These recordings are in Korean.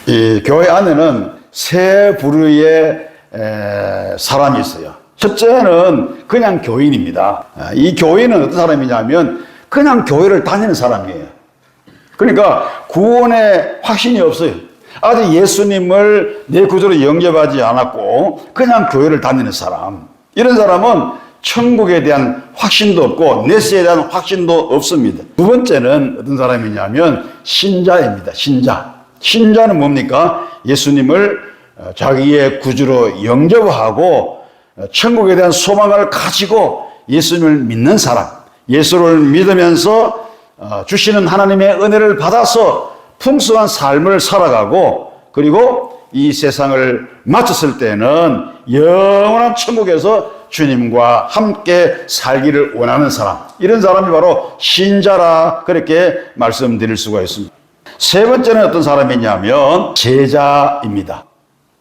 이 교회 안에는 세 부류의 사람이 있어요. 첫째는 그냥 교인입니다. 이 교인은 어떤 사람이냐면 그냥 교회를 다니는 사람이에요. 그러니까 구원의 확신이 없어요. 아직 예수님을 내 구주로 영접하지 않았고 그냥 교회를 다니는 사람. 이런 사람은 천국에 대한 확신도 없고 내세에 대한 확신도 없습니다. 두 번째는 어떤 사람이냐면 신자입니다. 신자는 뭡니까? 예수님을 자기의 구주로 영접하고 천국에 대한 소망을 가지고 예수님을 믿는 사람. 예수를 믿으면서 주시는 하나님의 은혜를 받아서 풍성한 삶을 살아가고 그리고 이 세상을 마쳤을 때는 영원한 천국에서 주님과 함께 살기를 원하는 사람. 이런 사람이 바로 신자라 그렇게 말씀드릴 수가 있습니다. 세 번째는 어떤 사람이냐면 제자입니다.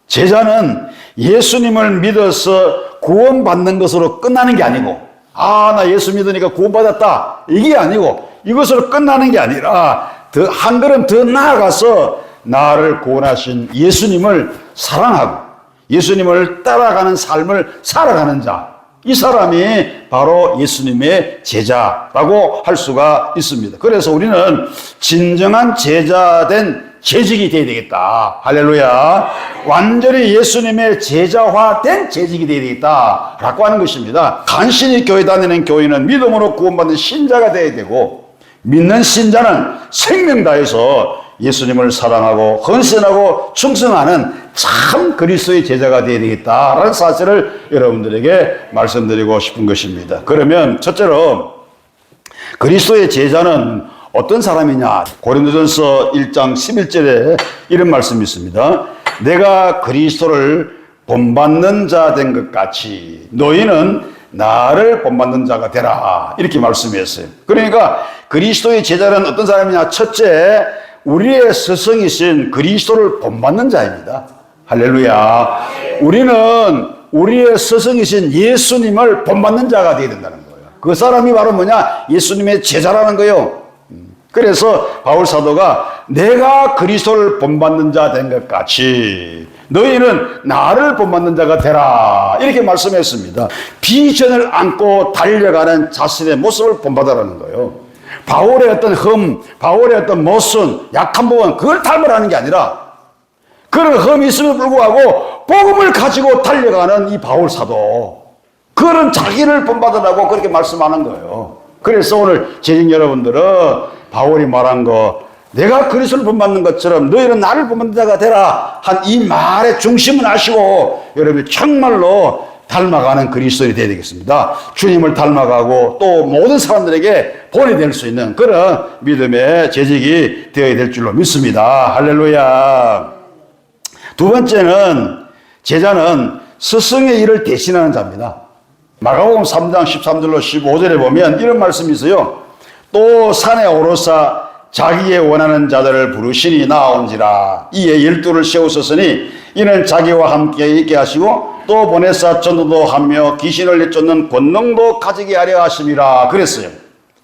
제자는 예수님을 믿어서 구원받는 것으로 끝나는 게 아니고 나 예수 믿으니까 구원받았다 이게 아니고 이것으로 끝나는 게 아니라 한 걸음 더 나아가서 나를 구원하신 예수님을 사랑하고 예수님을 따라가는 삶을 살아가는 자, 이 사람이 바로 예수님의 제자라고 할 수가 있습니다. 그래서 우리는 진정한 제자된 재직이 되어야 되겠다. 할렐루야. 완전히 예수님의 제자화된 재직이 되어야 되겠다라고 하는 것입니다. 간신히 교회 다니는 교인은 믿음으로 구원받는 신자가 되어야 되고 믿는 신자는 생명 다해서 예수님을 사랑하고 헌신하고 충성하는 참 그리스도의 제자가 되어야 되겠다라는 사실을 여러분들에게 말씀드리고 싶은 것입니다. 그러면 첫째로 그리스도의 제자는 어떤 사람이냐? 고린도전서 1장 11절에 이런 말씀이 있습니다. 내가 그리스도를 본받는 자 된 것 같이 너희는 나를 본받는 자가 되라. 이렇게 말씀했어요. 그러니까 그리스도의 제자는 어떤 사람이냐? 첫째, 우리의 스승이신 그리스도를 본받는 자입니다. 할렐루야. 우리는 우리의 스승이신 예수님을 본받는 자가 되어야 된다는 거예요. 그 사람이 바로 뭐냐? 예수님의 제자라는 거예요. 그래서 바울 사도가 내가 그리스도를 본받는 자 된 것 같이 너희는 나를 본받는 자가 되라 이렇게 말씀했습니다. 비전을 안고 달려가는 자신의 모습을 본받으라는 거예요. 바울의 어떤 바울의 어떤 모순, 약한 부분 그걸 닮으라는 게 아니라 그런 흠이 있음에도 불구하고 복음을 가지고 달려가는 이 바울 사도 그런 자기를 본받으라고 그렇게 말씀하는 거예요. 그래서 오늘 재직 여러분들은 바울이 말한 거 내가 그리스도를 본받는 것처럼 너희는 나를 본받는 자가 되라 한 이 말의 중심을 아시고 여러분이 정말로 닮아가는 그리스도인이 되어야 되겠습니다. 주님을 닮아가고 또 모든 사람들에게 본이 될 수 있는 그런 믿음의 재직이 되어야 될 줄로 믿습니다. 할렐루야. 두 번째는 제자는 스승의 일을 대신하는 자입니다. 마가복음 3장 13절로 15절에 보면 이런 말씀이 있어요. 또 산에 오르사 자기의 원하는 자들을 부르시니 나온지라 이에 12를 세우셨으니 이는 자기와 함께 있게 하시고 또 보내사 전도도 하며 귀신을 내쫓는 권능도 가지게 하려 하심이라 그랬어요.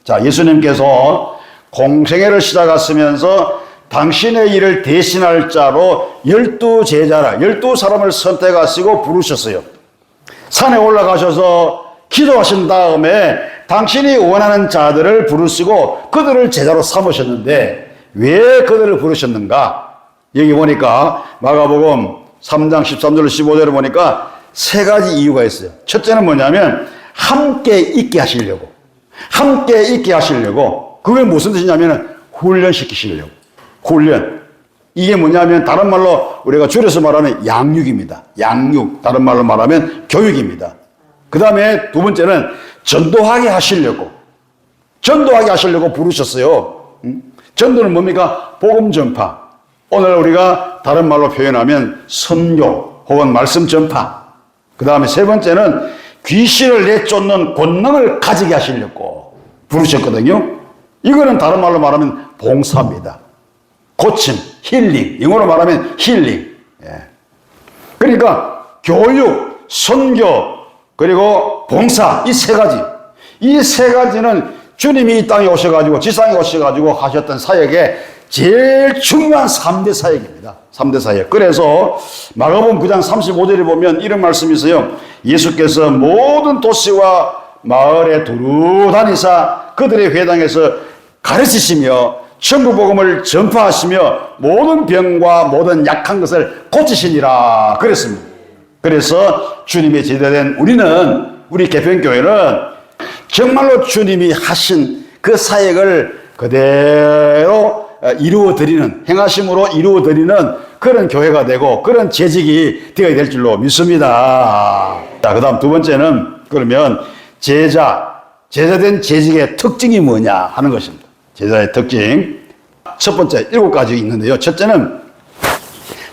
자, 예수님께서 공생애를 시작하시면서 당신의 일을 대신할 자로 12제자라 12사람을 선택하시고 부르셨어요. 산에 올라가셔서 기도하신 다음에 당신이 원하는 자들을 부르시고 그들을 제자로 삼으셨는데 왜 그들을 부르셨는가? 여기 보니까 마가복음 3장 13절 15절을 보니까 세 가지 이유가 있어요. 첫째는 뭐냐면 함께 있게 하시려고. 함께 있게 하시려고. 그게 무슨 뜻이냐면 훈련시키시려고. 훈련. 이게 뭐냐면 다른 말로 우리가 줄여서 말하는 양육입니다. 양육. 다른 말로 말하면 교육입니다. 그 다음에 두 번째는 전도하게 하시려고. 전도하게 하시려고 부르셨어요. 전도는 뭡니까? 복음 전파. 오늘 우리가 다른 말로 표현하면 선교 혹은 말씀 전파. 그 다음에 세 번째는 귀신을 내쫓는 권능을 가지게 하시려고 부르셨거든요. 이거는 다른 말로 말하면 봉사입니다. 고침, 힐링. 영어로 말하면 힐링. 그러니까 교육, 선교, 그리고 봉사 이 세 가지. 이 세 가지는 주님이 이 땅에 오셔가지고 지상에 오셔가지고 하셨던 사역의 제일 중요한 3대 사역입니다. 3대 사역. 그래서 마가복음 9장 35절에 보면 이런 말씀이 있어요. 예수께서 모든 도시와 마을에 두루 다니사 그들의 회당에서 가르치시며 천국 복음을 전파하시며 모든 병과 모든 약한 것을 고치시니라 그랬습니다. 그래서 주님의 제자된 우리 개편교회는 정말로 주님이 하신 그 사역을 그대로 이루어드리는, 행하심으로 이루어드리는 그런 교회가 되고 그런 재직이 되어야 될 줄로 믿습니다. 자, 그 다음 두 번째는 그러면 제자된 재직의 특징이 뭐냐 하는 것입니다. 제자의 특징. 첫 번째 7가지 있는데요. 첫째는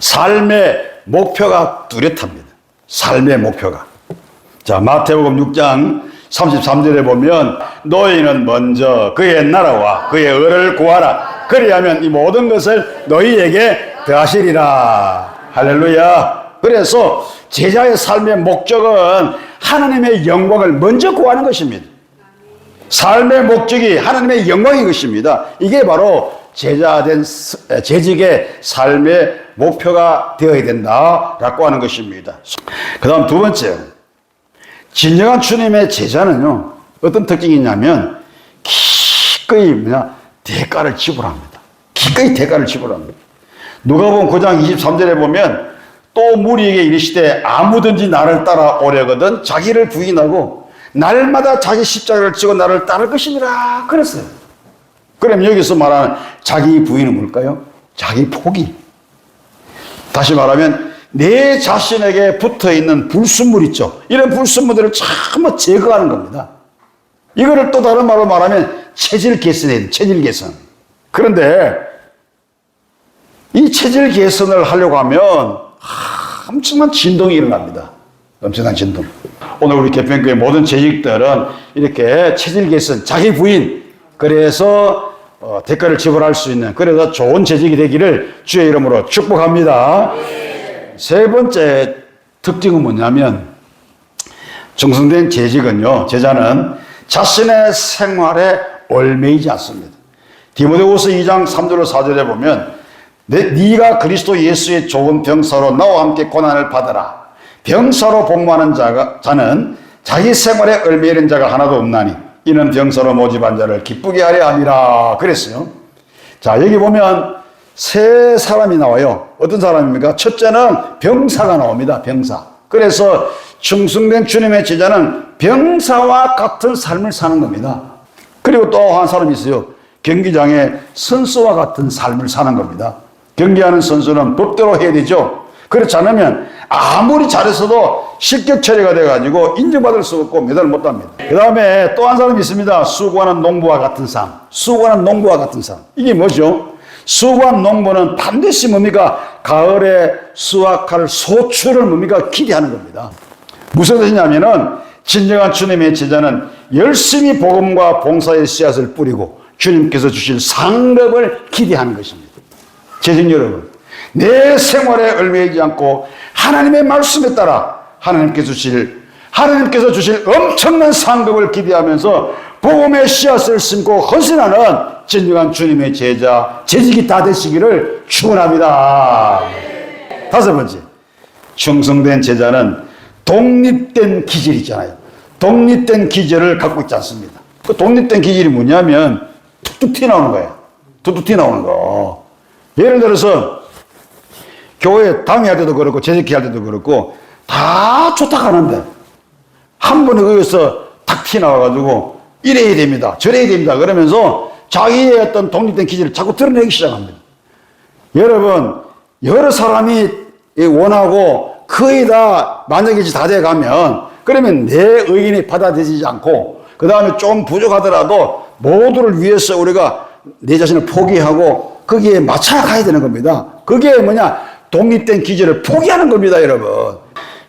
삶의 목표가 뚜렷합니다. 삶의 목표가. 자, 마태복음 6장 33절에 보면 너희는 먼저 그의 나라와 그의 의를 구하라. 그리하면 이 모든 것을 너희에게 더하시리라. 할렐루야. 그래서 제자의 삶의 목적은 하나님의 영광을 먼저 구하는 것입니다. 삶의 목적이 하나님의 영광인 것입니다. 이게 바로 재직의 삶의 목표가 되어야 된다라고 하는 것입니다. 그 다음 두 번째, 진정한 주님의 제자는요, 어떤 특징이 있냐면 기꺼이 대가를 지불합니다. 기꺼이 대가를 지불합니다. 누가복음 9장 23절에 보면 또 무리에게 이르시되 아무든지 나를 따라오려거든 자기를 부인하고 날마다 자기 십자가를 지고 나를 따를 것이니라 그랬어요. 그럼 여기서 말하는 자기 부인은 뭘까요? 자기 포기. 다시 말하면 내 자신에게 붙어있는 불순물 있죠. 이런 불순물들을 전부 제거하는 겁니다. 이거를 또 다른 말로 말하면 체질 개선이에요. 체질 개선. 그런데 이 체질 개선을 하려고 하면 엄청난 진동이 일어납니다. 엄청난 진동. 오늘 우리 개편교회 모든 재직들은 이렇게 체질 개선, 자기 부인, 그래서 대가를 지불할 수 있는, 그래서 좋은 재직이 되기를 주의 이름으로 축복합니다. 세 번째 특징은 뭐냐면 정성된 재직은요, 제자는 자신의 생활에 얽매이지 않습니다. 디모데후서 2장 3절로 4절에 보면 네가 그리스도 예수의 좋은 병사로 나와 함께 고난을 받으라. 병사로 복무하는 자는 자기 생활에 얽매이는 자가 하나도 없나니 이는 병사로 모집한 자를 기쁘게 하려 함이라 그랬어요. 자, 여기 보면 세 사람이 나와요. 어떤 사람입니까? 첫째는 병사가 나옵니다. 병사. 그래서 충성된 주님의 제자는 병사와 같은 삶을 사는 겁니다. 그리고 또 한 사람이 있어요. 경기장에 선수와 같은 삶을 사는 겁니다. 경기하는 선수는 법대로 해야 되죠. 그렇지 않으면 아무리 잘했어도 실격 처리가 돼가지고 인정받을 수 없고 메달을 못 답니다. 그 다음에 또 한 사람이 있습니다. 수고하는 농부와 같은 삶. 수고하는 농부와 같은 삶. 이게 뭐죠? 수고한 농부는 반드시 뭡니까? 가을에 수확할 소출을 뭡니까? 기대하는 겁니다. 무슨 뜻이냐면은 진정한 주님의 제자는 열심히 복음과 봉사의 씨앗을 뿌리고 주님께서 주실 상급을 기대하는 것입니다. 재직 여러분, 내 생활에 얽매이지 않고 하나님의 말씀에 따라 하나님께서 주실 엄청난 상급을 기대하면서 복음의 씨앗을 심고 헌신하는 진정한 주님의 제자, 재직이 다 되시기를 축원합니다. 다섯 번째, 충성된 제자는 독립된 기질이 있잖아요. 독립된 기질을 갖고 있지 않습니다. 그 독립된 기질이 뭐냐면 툭툭 튀어나오는 거예요. 툭툭 튀어나오는 거. 예를 들어서 교회 당회할 때도 그렇고 재직기 할 때도 그렇고 다 좋다 가는데 한 번에 거기서 탁 튀어나와가지고 이래야 됩니다. 저래야 됩니다. 그러면서 자기의 어떤 독립된 기질을 자꾸 드러내기 시작합니다. 여러분, 여러 사람이 원하고 거의 다 만족이 다 돼가면 그러면 내 의견이 받아들이지 않고 그 다음에 좀 부족하더라도 모두를 위해서 우리가 내 자신을 포기하고 거기에 맞춰 가야 되는 겁니다. 그게 뭐냐? 독립된 기질을 포기하는 겁니다, 여러분.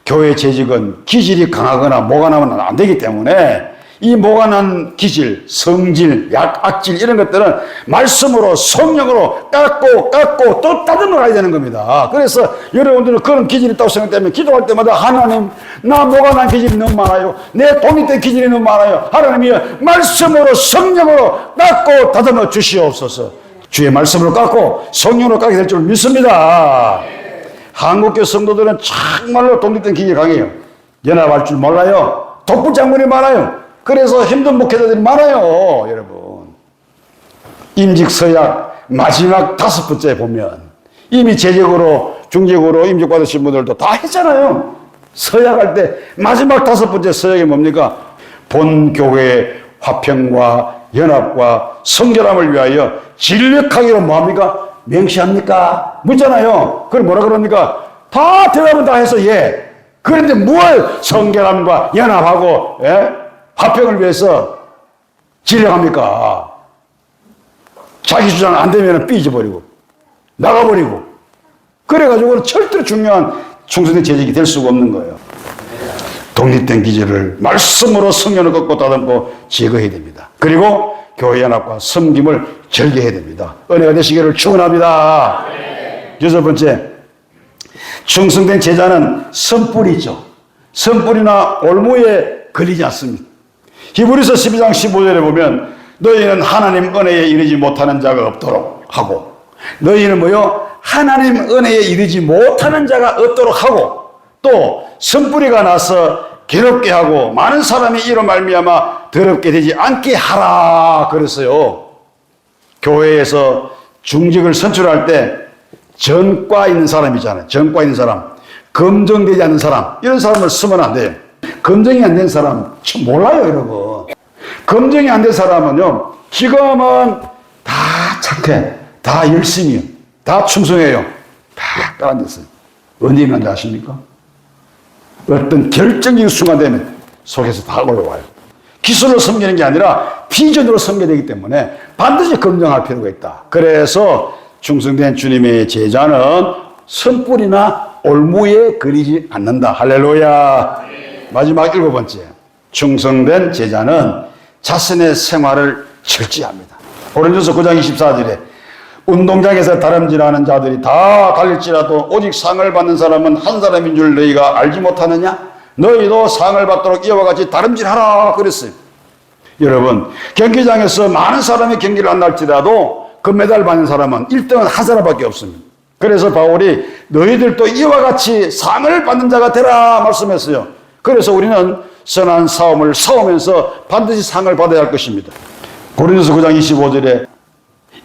교회 재직은 기질이 강하거나 뭐가 나면 안 되기 때문에 이 뭐가 난 기질, 성질, 악질 이런 것들은 말씀으로 성령으로 깎고 또 다듬어 가야 되는 겁니다. 그래서 여러분들은 그런 기질이 있다고 생각되면 기도할 때마다 하나님, 나 뭐가 난 기질이 너무 많아요. 내 독립된 기질이 너무 많아요. 하나님이 말씀으로 성령으로 깎고 다듬어 주시옵소서. 주의 말씀으로 깎고 성령으로 깎게 될 줄 믿습니다. 한국교 성도들은 정말로 독립된 기질이 강해요. 연합할 줄 몰라요. 독불장군이 많아요. 그래서 힘든 목회자들이 많아요. 여러분, 임직서약 마지막 5번째 보면 이미 재직으로 중직으로 임직 받으신 분들도 다 했잖아요. 서약할 때 마지막 5번째 서약이 뭡니까? 본 교회의 화평과 연합과 성결함을 위하여 진력하기로 뭐합니까? 명시합니까? 묻잖아요. 그걸 뭐라 그럽니까? 다 대답은 다 해서 예. 그런데 뭘 성결함과 연합하고 화평을 위해서 진력합니까? 자기 주장 안 되면 삐져버리고 나가버리고 그래가지고는 절대로 중요한 충성된 재직이 될 수가 없는 거예요. 독립된 기질을 말씀으로 성령을 꺾고 다듬고 제거해야 됩니다. 그리고 교회 연합과 섬김을 절개해야 됩니다. 은혜가 되시기를 축원합니다. 여섯 번째, 충성된 제자는 선불이죠. 선불이나 올무에 걸리지 않습니다. 히브리서 12장 15절에 보면 너희는 하나님 은혜에 이르지 못하는 자가 없도록 하고 너희는 뭐요? 하나님 은혜에 이르지 못하는 자가 없도록 하고 또 선뿌리가 나서 괴롭게 하고 많은 사람이 이로 말미암아 더럽게 되지 않게 하라 그랬어요. 교회에서 중직을 선출할 때 전과 있는 사람이잖아요. 전과 있는 사람, 검증되지 않는 사람, 이런 사람을 쓰면 안 돼요. 검증이 안 된 사람 몰라요, 여러분. 검증이 안 된 사람은요, 지금은 다 착해, 다 열심히, 다 충성해요. 다 깔아냈어요. 언제 일어난지 아십니까? 어떤 결정적인 순간 되면 속에서 다 올라와요. 기술로 섬기는 게 아니라 비전으로 섬겨야 되기 때문에 반드시 검증할 필요가 있다. 그래서 충성된 주님의 제자는 선불이나 올무에 걸리지 않는다. 할렐루야. 마지막 7번째. 충성된 제자는 자신의 생활을 절제합니다. 고린도서 9장 24절에 운동장에서 다름질하는 자들이 다 달릴지라도 오직 상을 받는 사람은 한 사람인 줄 너희가 알지 못하느냐? 너희도 상을 받도록 이와 같이 다름질하라 그랬어요. 여러분, 경기장에서 많은 사람이 경기를 안 할지라도 금메달 받는 사람은 1등은 한 사람밖에 없습니다. 그래서 바울이 너희들도 이와 같이 상을 받는 자가 되라 말씀했어요. 그래서 우리는 선한 싸움을 싸우면서 반드시 상을 받아야 할 것입니다. 고린도서 9장 25절에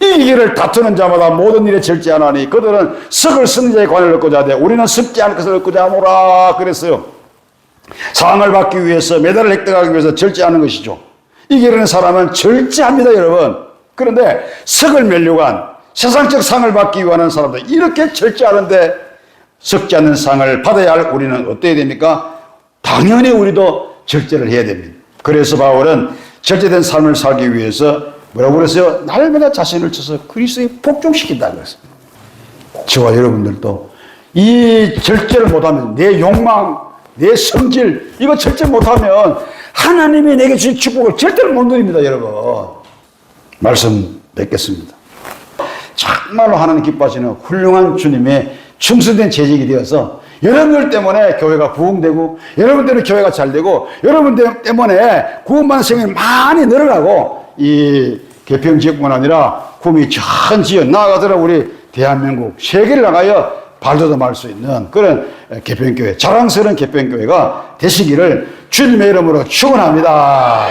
이 길을 다투는 자마다 모든 일에 절제하나니 그들은 석을 쓰는 자의 관을 얻고자 하되 우리는 썩지 않을 것을 얻고자 하노라 그랬어요. 상을 받기 위해서 메달을 획득하기 위해서 절제하는 것이죠. 이 길은 사람은 절제합니다, 여러분. 그런데 석을 멸류고 한 세상적 상을 받기 위한 사람들 이렇게 절제하는데 썩지 않는 상을 받아야 할 우리는 어때야 됩니까? 당연히 우리도 절제를 해야 됩니다. 그래서 바울은 절제된 삶을 살기 위해서 뭐라고 그랬어요? 날마다 자신을 쳐서 그리스도에 복종시킨다고 그랬어요. 저와 여러분들도 이 절제를 못하면 내 욕망, 내 성질 이거 절제 못하면 하나님이 내게 주신 축복을 절대로 못 누립니다, 여러분. 말씀 맺겠습니다. 정말로 하나님 기뻐하시는 훌륭한 주님의 충성된 재직이 되어서 여러분들 때문에 교회가 부흥되고 여러분 때문에 교회가 잘되고 여러분 때문에 구원받는 생명이 많이 늘어나고 이 개평 지역뿐만 아니라 구미 전 지역 나아가더라 우리 대한민국 세계를 나가여 발돋움할 수 있는 그런 개평교회 자랑스러운 개평교회가 되시기를 주님의 이름으로 축원합니다.